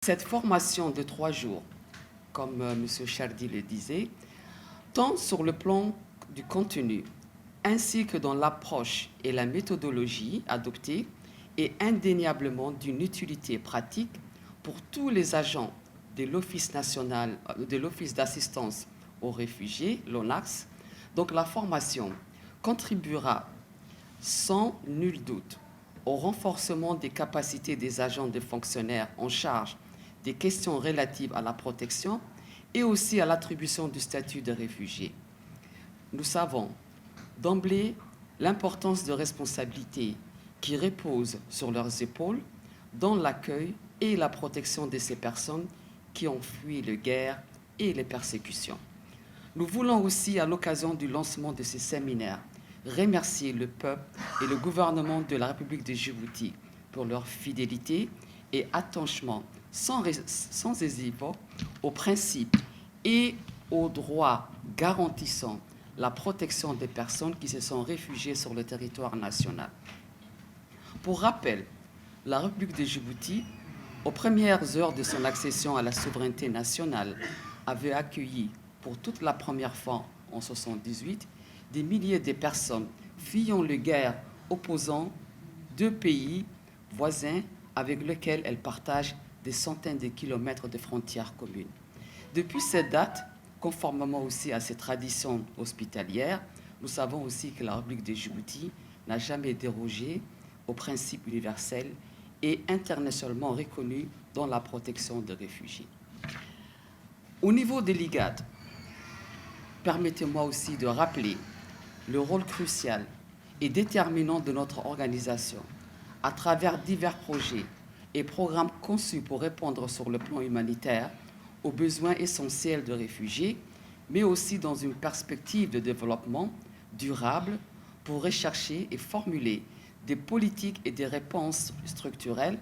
Cette formation de 3 jours, comme M. Chardy le disait, tant sur le plan du contenu ainsi que dans l'approche et la méthodologie adoptée, est indéniablement d'une utilité pratique pour tous les agents de l'Office national, de l'Office d'assistance aux réfugiés, l'ONACS. Donc la formation contribuera sans nul doute au renforcement des capacités des agents de fonctionnaires en charge des questions relatives à la protection et aussi à l'attribution du statut de réfugié. Nous savons d'emblée l'importance de responsabilités qui reposent sur leurs épaules dans l'accueil et la protection de ces personnes qui ont fui les guerres et les persécutions. Nous voulons aussi, à l'occasion du lancement de ces séminaires, remercier le peuple et le gouvernement de la République de Djibouti pour leur fidélité et attachement sans hésiter aux principes et aux droits garantissant la protection des personnes qui se sont réfugiées sur le territoire national. Pour rappel, la République de Djibouti, aux premières heures de son accession à la souveraineté nationale, avait accueilli pour toute la première fois en 1978 des milliers de personnes fuyant les guerres opposant deux pays voisins avec lesquels elle partage des centaines de kilomètres de frontières communes. Depuis cette date, conformément aussi à ces traditions hospitalières, nous savons aussi que la République de Djibouti n'a jamais dérogé aux principes universels et internationalement reconnus dans la protection des réfugiés. Au niveau des LIGAD, permettez-moi aussi de rappeler le rôle crucial et déterminant de notre organisation à travers divers projets et programmes conçus pour répondre sur le plan humanitaire aux besoins essentiels de réfugiés, mais aussi dans une perspective de développement durable pour rechercher et formuler des politiques et des réponses structurelles